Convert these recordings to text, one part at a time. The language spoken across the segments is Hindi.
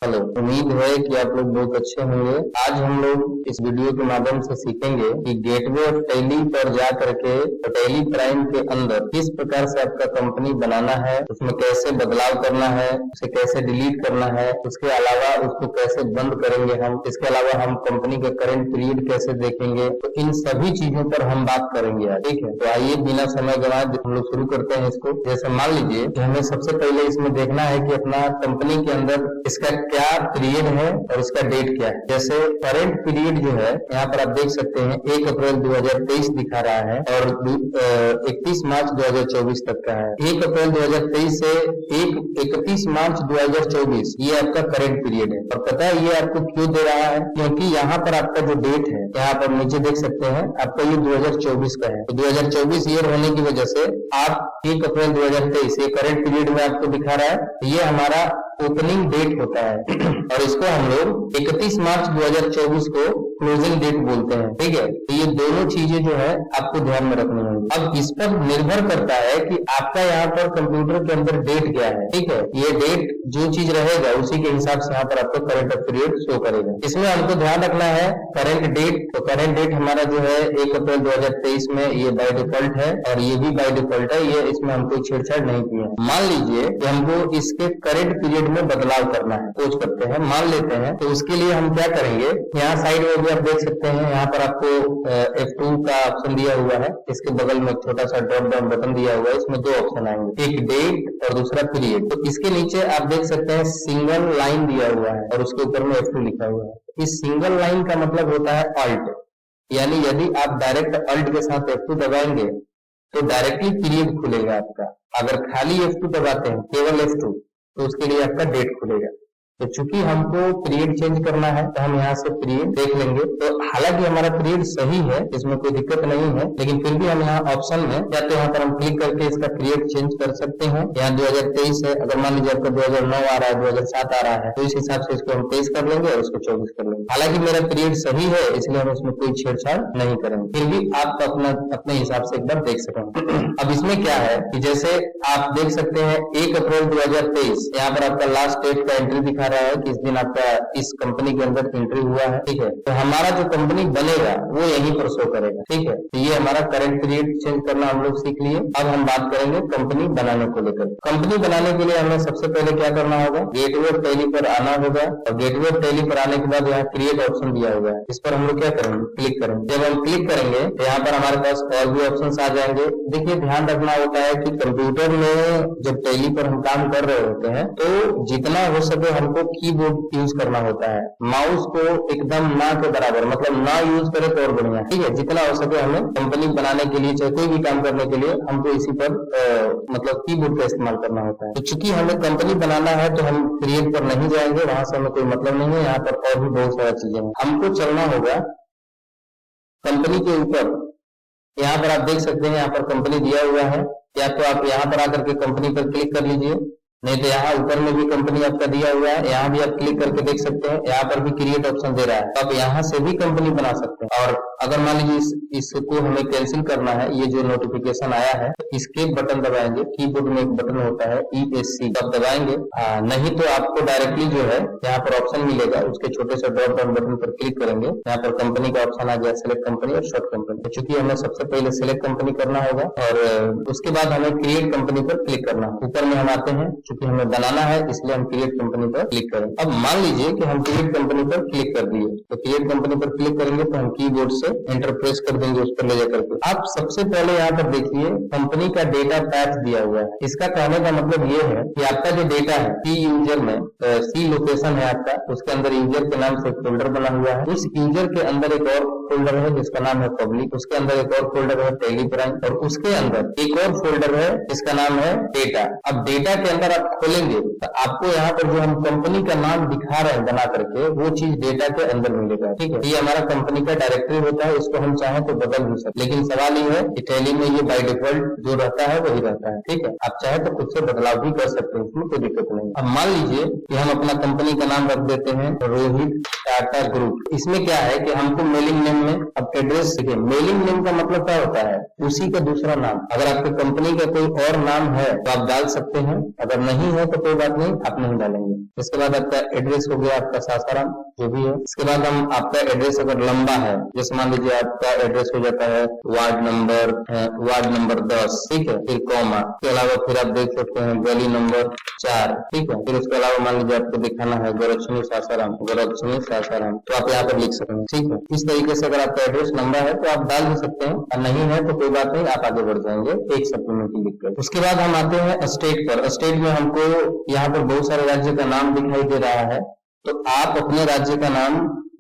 हेलो। उम्मीद है कि आप लोग बहुत अच्छे होंगे। आज हम लोग इस वीडियो के माध्यम से सीखेंगे कि गेटवे ऑफ टैली पर जा करके टैली प्राइम के अंदर किस प्रकार से आपका कंपनी बनाना है, उसमें कैसे बदलाव करना है, उसे कैसे डिलीट करना है, उसके अलावा उसको कैसे बंद करेंगे हम, इसके अलावा हम कंपनी का करंट पीरियड कैसे देखेंगे। तो इन सभी चीजों पर हम बात करेंगे आज, ठीक है। तो आइए बिना समय गंवाए हम लोग शुरू करते हैं इसको। जैसे मान लीजिए कि हमें सबसे पहले इसमें देखना है कि अपना कंपनी के अंदर इसका क्या पीरियड है और इसका डेट क्या है। जैसे करंट पीरियड जो है यहाँ पर आप देख सकते हैं 1 अप्रैल 2023 दिखा रहा है और 31 मार्च 2024 तक का है। 1 अप्रैल 2023 से 31 मार्च 2024 ये आपका करंट पीरियड है। और पता है ये आपको क्यों दे रहा है? क्योंकि यहाँ पर आपका जो डेट है यहाँ पर नीचे देख सकते हैं आपका ये 2024 का है। तो 2024 ईयर होने की वजह से आप 1 अप्रैल 2023 ये करंट पीरियड में आपको दिखा रहा है। ये हमारा ओपनिंग डेट होता है और इसको हम लोग 31 मार्च 2024 को क्लोजिंग डेट बोलते हैं, ठीक है। तो ये दोनों चीजें जो है आपको ध्यान में रखनी होगी। अब इस पर निर्भर करता है कि आपका यहाँ पर कंप्यूटर के अंदर डेट क्या है, ठीक है। ये डेट जो चीज रहेगा उसी के हिसाब से यहाँ पर आपको करंट पीरियड शो करेगा। इसमें हमको ध्यान रखना है करंट डेट। तो करंट डेट हमारा जो है 1 अप्रैल 2023 में ये बाय डिफॉल्ट है और ये भी बाय डिफॉल्ट है। ये इसमें हम कोई छेड़छाड़ नहीं की है। मान लीजिए कि हमको इसके करंट पीरियड में बदलाव करना है, सोच करते हैं, मान लेते हैं। तो उसके लिए हम क्या करेंगे, यहाँ साइड में भी आप देख सकते हैं यहाँ पर आपको F2 का ऑप्शन दिया हुआ है। इसके बगल में छोटा सा ड्रॉप डाउन बटन दिया हुआ है। इसमें दो ऑप्शन आएंगे, एक डेट और दूसरा पीरियड। तो इसके नीचे आप देख सकते हैं सिंगल लाइन दिया हुआ है और उसके ऊपर में F2 लिखा हुआ है। इस सिंगल लाइन का मतलब होता है अल्ट, यानी यदि आप डायरेक्ट अल्ट के साथ F2 दबाएंगे तो डायरेक्टली पीरियड खुलेगा आपका। अगर खाली F2 दबाते हैं, केवल F2, तो उसके लिए आपका डेट खुलेगा। तो चूंकि हमको पीरियड चेंज करना है तो हम यहाँ से पीरियड देख लेंगे। तो हालांकि हमारा पीरियड सही है, इसमें कोई दिक्कत नहीं है, लेकिन फिर भी हम यहाँ ऑप्शन में या तो यहाँ पर हम क्लिक करके इसका पीरियड चेंज कर सकते हैं। यहाँ 2023 है, अगर मान लीजिए आपका 2009 आ रहा है, 2007 आ रहा है, तो इस हिसाब से इसको हम 23 कर लेंगे और इसको 24 कर लेंगे। हालांकि मेरा पीरियड सही है इसलिए हम इसमें कोई छेड़छाड़ नहीं करेंगे, फिर भी आप अपने हिसाब से एक बार देख सकेंगे। अब इसमें क्या है कि जैसे आप देख सकते हैं 1 अप्रैल 2023 यहाँ पर आपका लास्ट डेट का एंट्री दिखा रहा है कि इस दिन आपका इस कंपनी के अंदर एंट्री हुआ है, ठीक है। तो हमारा जो कंपनी बनेगा वो यहीं पर शो करेगा, ठीक है। तो ये हमारा करंट पीरियड चेंज करना हम लोग सीख लिए। अब हम बात करेंगे कंपनी बनाने को लेकर। कंपनी बनाने के लिए हमें सबसे पहले क्या करना होगा, गेटवे ऑफ टैली पर आना होगा और गेटवे ऑफ टैली पर आने के बाद यहाँ क्रिएट ऑप्शन दिया हुआ है, इस पर हम लोग क्या करेंगे, क्लिक करेंगे। जब हम क्लिक करेंगे तो यहाँ पर हमारे पास और भी ऑप्शन आ जाएंगे। देखिए ध्यान रखना होता है कि कंप्यूटर में जब टैली पर हम काम कर रहे होते हैं तो जितना हो सके हमको कीबोर्ड यूज करना होता है। माउस को एकदम ना के बराबर, मतलब ना यूज करे तो और बढ़िया, ठीक है। जितना हो सके हमें कंपनी बनाने के लिए, चाहे कोई भी काम करने के लिए, हमको इसी पर मतलब कीबोर्ड का इस्तेमाल करना होता है। तो चूंकि हमें कंपनी बनाना है तो हम क्रिएट पर नहीं जाएंगे, वहां से हमें कोई मतलब नहीं है। यहाँ पर और भी बहुत सारी चीजें हैं, हमको चलना होगा कंपनी के ऊपर। यहाँ पर आप देख सकते हैं यहाँ पर कंपनी दिया हुआ है, या तो आप यहाँ पर आकर के कंपनी पर क्लिक कर लीजिए, नहीं तो यहाँ ऊपर में भी कंपनी आपका दिया हुआ है, यहाँ भी आप क्लिक करके देख सकते हैं। यहाँ पर भी क्रिएट ऑप्शन दे रहा है, तो आप यहाँ से भी कंपनी बना सकते हैं। और अगर मान लीजिए इसको हमें कैंसिल करना है, ये जो नोटिफिकेशन आया है, तो एस्केप बटन दबाएंगे। कीबोर्ड में एक बटन होता है ESC, तब दबाएंगे। नहीं तो आपको डायरेक्टली जो है यहाँ पर ऑप्शन मिलेगा, उसके छोटे से ड्रॉप डाउन बटन पर क्लिक करेंगे, यहाँ पर कंपनी का ऑप्शन आ गया, सिलेक्ट कंपनी और शॉर्ट कंपनी। तो चूंकि हमें सबसे पहले सिलेक्ट कंपनी करना होगा और उसके बाद हमें क्रिएट कंपनी पर क्लिक करना है। ऊपर में हम आते हैं, चूंकि हमें बनाना है इसलिए हम क्रिएट कंपनी पर क्लिक करें। अब मान लीजिए कि हम क्रिएट कंपनी पर क्लिक कर दिए, तो क्रिएट कंपनी पर क्लिक करेंगे तो हम कीबोर्ड से एंटर प्रेस कर देंगे उस पर ले जाकर के। आप सबसे पहले यहाँ पर देखिए कंपनी का डेटा पैच दिया हुआ है। इसका कहने का मतलब ये है कि आपका जो डेटा है सी यूजर में, सी लोकेशन है आपका, उसके अंदर यूजर के नाम से एक फोल्डर बना हुआ है। उस यूजर के अंदर एक और फोल्डर है जिसका नाम है पब्लिक, उसके अंदर एक और फोल्डर है टैली प्राइम और उसके अंदर एक और फोल्डर है जिसका नाम है डेटा। अब डेटा के अंदर आप खोलेंगे तो आपको यहाँ पर जो हम कंपनी का नाम दिखा रहे हैं बना करके, वो चीज डेटा के अंदर मिलेगा, ठीक है। ये हमारा कंपनी का डायरेक्टरी होता है, इसको हम चाहें तो बदल भी सकते, लेकिन सवाल ये है कि टैली में ये बाय डिफॉल्ट जो रहता है वही रहता है, ठीक है। आप चाहे तो खुद से बदलाव भी कर सकते हैं, इसमें कोई दिक्कत नहीं। अब मान लीजिए कि हम अपना कंपनी का नाम रख देते हैं रोहित टाटा ग्रुप। इसमें क्या है कि हमको मेलिंग नेम में अब एड्रेस, देखिए मेलिंग नेम का मतलब क्या होता है, उसी का दूसरा नाम। अगर आपकी कंपनी का कोई और नाम है तो आप डाल सकते हैं, अगर नहीं है तो कोई बात नहीं, आप नहीं डालेंगे। इसके बाद आपका एड्रेस हो गया आपका सासाराम जो भी है। इसके बाद हम आपका एड्रेस अगर लंबा है, जैसे मान लीजिए आपका एड्रेस हो जाता है वार्ड नंबर 10, ठीक है, फिर कॉमा के अलावा फिर आप देख सकते हैं गली नंबर 4, ठीक है, फिर उसके अलावा मान लीजिए आपको दिखाना है गोरक्षणी सासाराम, तो आप यहाँ पर लिख सकते हैं, ठीक है। इस तरीके से अगर आपका एड्रेस लंबा है तो आप डाल भी सकते हैं, और नहीं है तो कोई बात नहीं, आप आगे बढ़ जाएंगे एक सप्लीमेंट्री लिखकर। उसके बाद हम आते हैं स्टेट पर। स्टेट में हमको यहाँ पर बहुत सारे राज्य का नाम दिखाई दे रहा है, तो आप अपने राज्य का नाम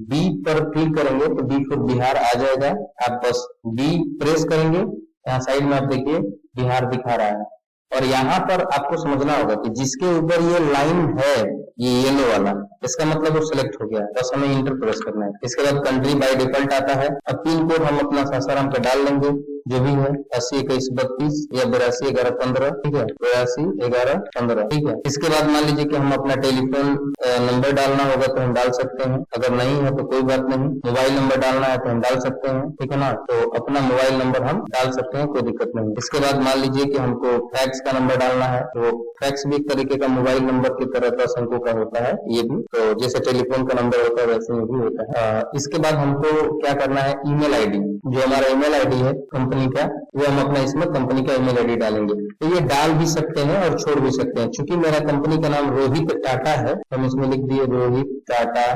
बी पर क्लिक करेंगे तो बी फॉर बिहार आ जाएगा। आप बस बी प्रेस करेंगे, यहाँ साइड में आप देखिए बिहार दिखा रहा है, और यहाँ पर आपको समझना होगा कि जिसके ऊपर ये लाइन है, ये येलो वाला, इसका मतलब वो सिलेक्ट हो गया, बस हमें इंटर प्रेस करना है। इसके बाद कंट्री बाय डिफॉल्ट आता है। अब पिन कोड हम अपना सासाराम पे डाल लेंगे जो भी है, 802132 या 821115, ठीक है, 821115, ठीक है। इसके बाद मान लीजिए कि हम अपना टेलीफोन नंबर डालना होगा तो हम डाल सकते हैं, अगर नहीं है तो कोई बात नहीं। मोबाइल नंबर डालना है तो हम डाल सकते हैं, ठीक है ना, तो अपना मोबाइल नंबर हम डाल सकते हैं, कोई दिक्कत नहीं। इसके बाद मान लीजिए कि हमको फैक्स का नंबर डालना है, तो फैक्स भी एक तरीके का मोबाइल नंबर की तरह का शंकु का होता है, ये भी तो जैसे टेलीफोन का नंबर होता है वैसे ये भी होता है। इसके बाद हमको क्या करना है, ईमेल आईडी, जो हमारा ईमेल आईडी है कंपनी का, वो हम अपना इसमें कंपनी का ईमेल आईडी डालेंगे। तो ये डाल भी सकते हैं और छोड़ भी सकते हैं। चूंकि मेरा कंपनी का नाम रोहित टाटा है, हम इसमें लिख दिए रोहित टाटा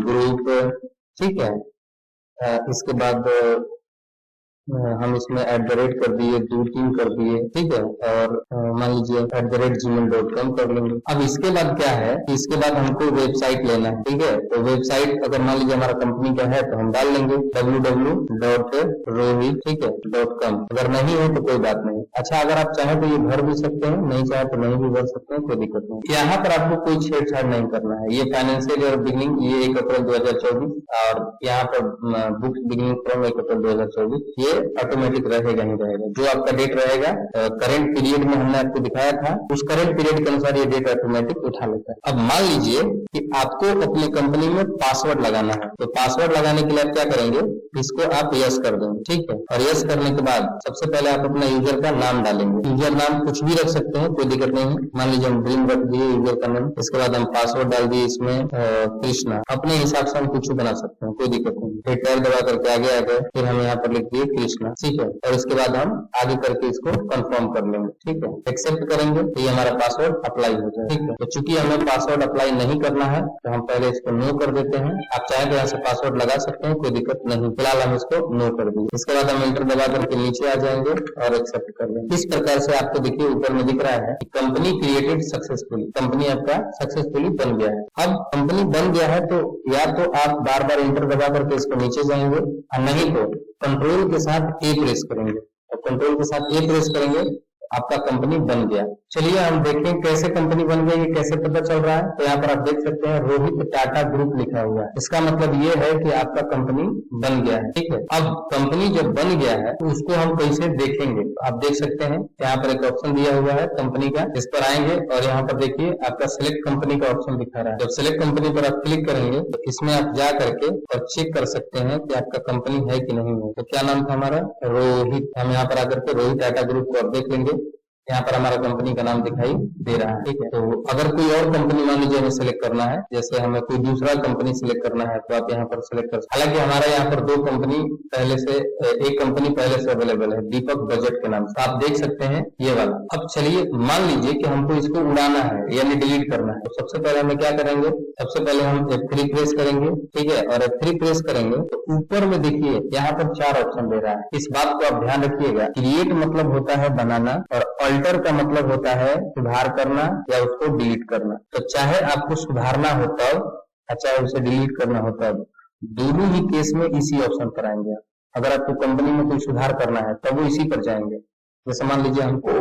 ग्रुप, ठीक है। इसके बाद हम इसमें @ कर दिए, 2-3 कर दिए, ठीक है, और मान लीजिए @gmail.com कर लेंगे। अब इसके बाद क्या है, इसके बाद हमको वेबसाइट लेना है, ठीक है। तो वेबसाइट अगर मान लीजिए हमारा कंपनी का है तो हम डाल लेंगे www.rohit, ठीक है, .com। अगर नहीं है तो कोई बात नहीं। अच्छा, अगर आप चाहें तो ये भर भी सकते हैं, नहीं चाहे तो नहीं भी भर सकते हैं, कोई दिक्कत नहीं। यहाँ पर आपको कोई छेड़छाड़ नहीं करना है। ये फाइनेंशियल ईयर बिगिनिंग, ये 1 अप्रैल 2024, और यहाँ पर बुक्स बिगिनिंग फ्रॉम 1 अप्रैल 2024, ये ऑटोमेटिक रहेगा ही रहेगा। जो आपका डेट रहेगा करंट पीरियड में हमने आपको दिखाया था, उस करंट पीरियड के अनुसार ये डेट ऑटोमेटिक उठा लेता है। अब मान लीजिए कि आपको अपनी कंपनी में पासवर्ड लगाना है, तो पासवर्ड लगाने के लिए आप क्या करेंगे, इसको आप यस कर देंगे, ठीक है। और यस करने के बाद सबसे पहले आप अपना यूजर का नाम डालेंगे। यूजर नाम कुछ भी रख सकते हैं, कोई दिक्कत नहीं है। मान लीजिए हम ड्रीम रख दिए यूजर का नाम। इसके बाद हम पासवर्ड डाल दिए इसमें कृष्णा, अपने हिसाब से हम कुछ बना सकते हैं, कोई दिक्कत नहीं। फिर टैब दबा करके आगे आ गए, फिर हम यहाँ पर लिख दिए कृष्णा, ठीक है। और इसके बाद हम आगे करके इसको कंफर्म कर लेंगे, ठीक है, एक्सेप्ट करेंगे तो ये हमारा पासवर्ड अप्लाई हो जाए, ठीक है। तो चूंकि हमें पासवर्ड अप्लाई नहीं करना है तो हम पहले इसको नो कर देते हैं। आप चाहे तो यहाँ से पासवर्ड लगा सकते हैं, कोई दिक्कत नहीं, फिलहाल हम इसको नो कर देंगे। इसके बाद हम इंटर दबा करके नीचे आ जाएंगे और एक्सेप्ट कर लेंगे। इस प्रकार से आपको देखिए ऊपर में दिख रहा है कि कंपनी क्रिएटेड सक्सेसफुली, कंपनी आपका सक्सेसफुली बन गया है। अब कंपनी बन गया है तो या तो आप बार बार इंटर दबा करके इसको नीचे जाएंगे, और नहीं तो कंट्रोल के साथ ए प्रेस करेंगे, और कंट्रोल के साथ ए प्रेस करेंगे, आपका कंपनी बन गया। चलिए हम देखें कैसे कंपनी बन गई, ये कैसे पता चल रहा है। तो यहाँ पर आप देख सकते हैं रोहित टाटा ग्रुप लिखा हुआ है, इसका मतलब ये है कि आपका कंपनी बन गया है, ठीक है। अब कंपनी जब बन गया है तो उसको हम कैसे देखेंगे, आप देख सकते हैं यहाँ पर एक ऑप्शन दिया हुआ है कंपनी का, इस पर आएंगे और यहाँ पर देखिए आपका सिलेक्ट कंपनी का ऑप्शन दिखा रहा है। जब सिलेक्ट कंपनी पर आप क्लिक करेंगे तो इसमें आप जा करके और चेक कर सकते हैं कि आपका कंपनी है कि नहीं है। तो क्या नाम था हमारा, रोहित। हम यहाँ पर आकर के रोहित टाटा ग्रुप को आप देख लेंगे, यहाँ पर हमारा कंपनी का नाम दिखाई दे रहा है, ठीक है। तो अगर कोई और कंपनी मान लीजिए हमें सिलेक्ट करना है, जैसे हमें कोई दूसरा कंपनी सिलेक्ट करना है, तो आप यहाँ पर सिलेक्ट कर। हालांकि हमारा यहाँ पर 2 कंपनी पहले से, एक कंपनी पहले से अवेलेबल है, दीपक बजट के नाम से, आप देख सकते हैं ये वाला। अब चलिए मान लीजिए कि हमको इसको उड़ाना है यानी डिलीट करना है, तो सबसे पहले हमें क्या करेंगे, सबसे पहले हम F3 प्रेस करेंगे, ठीक है। और F3 प्रेस करेंगे तो ऊपर में देखिए यहाँ पर 4 ऑप्शन दे रहा है। इस बात को आप ध्यान रखिएगा, क्रिएट मतलब होता है बनाना, और अल्टर का मतलब होता है सुधार करना या उसको डिलीट करना। तो चाहे आपको सुधारना हो तब, चाहे उसे डिलीट करना हो तब, दोनों ही केस में इसी ऑप्शन पर आएंगे। अगर आपको कंपनी में कोई सुधार करना है तब वो इसी पर जाएंगे। जैसे मान लीजिए हमको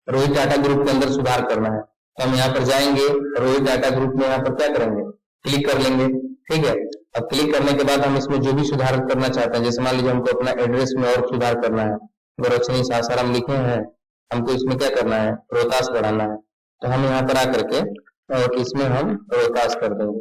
रोहित टाटा ग्रुप के अंदर सुधार करना है, तो हम यहाँ पर जाएंगे, रोहित टाटा ग्रुप में यहाँ पर क्या करेंगे, क्लिक कर लेंगे, ठीक है। अब क्लिक करने के बाद हम इसमें जो भी सुधार करना चाहते हैं, जैसे मान लीजिए हमको अपना एड्रेस में और सुधार करना है, गोरक्षणी सासाराम लिखे हैं, हमको इसमें क्या करना है, रोहतास बढ़ाना है, तो हम यहाँ पर आकर के और इसमें हम रोहतास कर देंगे,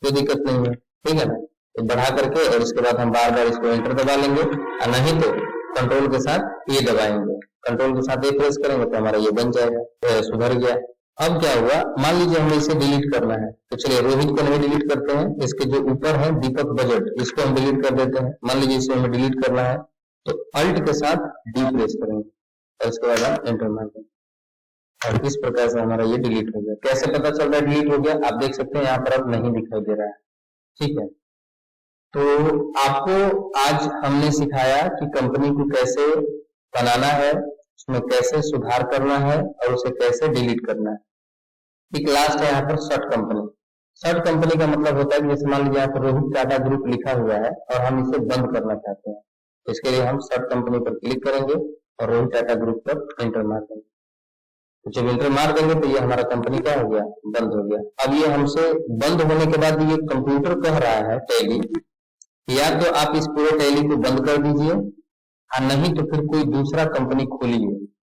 कोई दिक्कत नहीं है, ठीक है ना। तो बढ़ा करके और इसके बाद हम बार बार इसको एंटर दबा लेंगे, और नहीं तो कंट्रोल के साथ ए दबाएंगे, कंट्रोल के साथ ए प्रेस करेंगे तो हमारा ये बन जाएगा, तो सुधर गया। अब क्या हुआ, मान लीजिए हमें इसे डिलीट करना है, तो चलिए रोहित को नहीं डिलीट करते हैं, इसके जो ऊपर है दीपक बजट, इसको हम डिलीट कर देते हैं। मान लीजिए इसे हमें डिलीट करना है तो अल्ट के साथ डी प्रेस करेंगे और इसके बाद हम एंटर मार देंगे, और इस प्रकार से हमारा ये डिलीट हो गया। कैसे पता चल रहा है डिलीट हो गया, आप देख सकते हैं यहाँ पर अब नहीं दिखाई दे रहा है, ठीक है। तो आपको आज हमने सिखाया कि कंपनी को कैसे बनाना है, उसमें कैसे सुधार करना है और उसे कैसे डिलीट करना है। एक लास्ट है यहाँ पर शॉर्ट कंपनी। शॉर्ट कंपनी का मतलब होता है कि जैसे मान लीजिए यहाँ पर रोहित टाटा ग्रुप लिखा हुआ है और हम इसे बंद करना चाहते हैं, तो इसके लिए हम शॉर्ट कंपनी पर क्लिक करेंगे और रोहित टाटा ग्रुप पर एंटर मार देंगे। तो जब एंटर मार देंगे तो ये हमारा कंपनी क्या हो गया, बंद हो गया। अब ये हमसे बंद होने के बाद ये कंप्यूटर कह रहा है टैली, या तो आप इस पूरे टैली को बंद कर दीजिए, और नहीं तो फिर कोई दूसरा कंपनी खोलिए,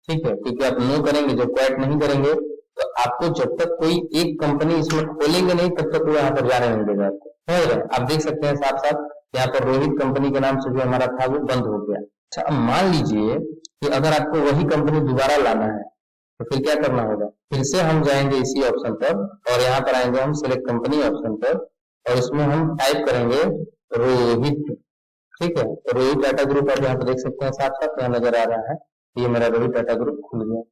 ठीक है। क्योंकि आप नो करेंगे, जब क्वाइट नहीं करेंगे तो आपको जब तक कोई एक कंपनी इसमें खोलेंगे नहीं तब तक वो यहाँ पर जाने नहीं देगा आपको। आप देख सकते हैं साथ साथ यहाँ पर रोहित कंपनी के नाम से जो हमारा था वो बंद हो गया। अच्छा, अब मान लीजिए कि अगर आपको वही कंपनी दोबारा लाना है तो फिर क्या करना होगा, फिर से हम जाएंगे इसी ऑप्शन पर और यहाँ पर आएंगे हम सिलेक्ट कंपनी ऑप्शन पर, और इसमें हम टाइप करेंगे रोहित, ठीक है। तो रोहित टाटा ग्रुप आप यहाँ पर देख सकते हैं साथ साथ यहाँ नजर आ रहा है, ये मेरा रोहित टाटा ग्रुप खुल गया।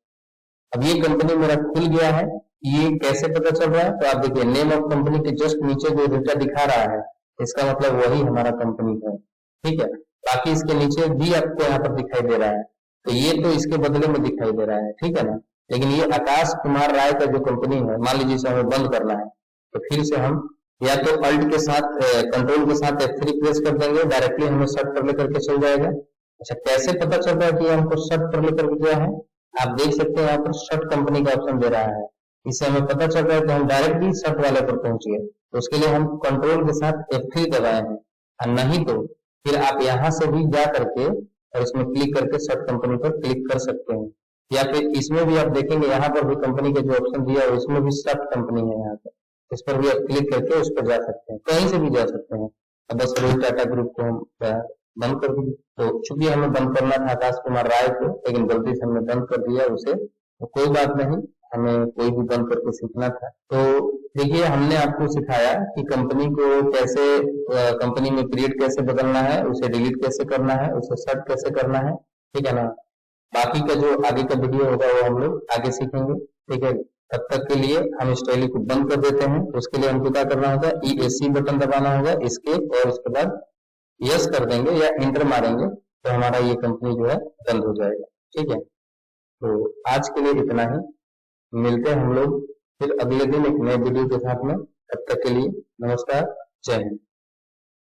अब ये कंपनी मेरा खुल गया है, ये कैसे पता चल रहा है, तो आप देखिए नेम ऑफ कंपनी के जस्ट नीचे जो डेटा दिखा रहा है इसका मतलब वही हमारा कंपनी है, ठीक है। बाकी इसके नीचे भी आपको यहाँ पर दिखाई दे रहा है, तो ये तो इसके बदले में दिखाई दे रहा है, ठीक है ना। लेकिन ये आकाश कुमार राय का जो कंपनी है, मान लीजिए इसे हमें बंद करना है, तो फिर से हम या तो अल्ट के साथ कंट्रोल के साथ F3 प्रेस कर देंगे, डायरेक्टली हमें शर्ट पर लेकर के चल जाएगा। अच्छा, कैसे पता चल रहा है कि हमको शर्ट पर लेकर के गया है, आप देख सकते हैं यहाँ पर शर्ट कंपनी का ऑप्शन दे रहा है, इससे हमें पता चल रहा है कि हम डायरेक्टली शर्ट वाले पर पहुंच गए। तो उसके लिए हम कंट्रोल के साथ F3 दबाए हैं, और नहीं तो फिर आप यहाँ से भी जा करके और इसमें क्लिक करके शर्ट कंपनी पर क्लिक कर सकते हैं, या फिर इसमें भी आप देखेंगे यहाँ पर भी कंपनी का जो ऑप्शन दिया है इसमें भी शर्ट कंपनी है, यहाँ पर इस पर भी आप क्लिक करके उस पर जा सकते हैं, कहीं से भी जा सकते हैं। अब बस रोहित टाटा ग्रुप को हम बंद कर दीजिए। तो चूंकि हमें बंद करना था आकाश कुमार राय को, लेकिन गलती से हमने बंद कर दिया उसे, तो कोई बात नहीं, हमें कोई भी बंद करके सीखना था। तो देखिए हमने आपको सिखाया कि कंपनी को कैसे, कंपनी में पीरियड कैसे बदलना है, उसे डिलीट कैसे करना है, उसे सर्ट कैसे करना है, ठीक है ना। बाकी का जो आगे का वीडियो होगा वो हम लोग आगे सीखेंगे, ठीक है। तब तक के लिए हम इस टैली को बंद कर देते हैं। तो उसके लिए हमको क्या करना होगा, ESC बटन दबाना होगा इसके, और उसके बाद यस कर देंगे या एंटर मारेंगे तो हमारा ये कंपनी जो है बंद हो जाएगा, ठीक है। तो आज के लिए इतना ही, मिलते हैं हम लोग फिर अगले दिन एक नए वीडियो के साथ में। तब तक के लिए नमस्कार, जय हिंद।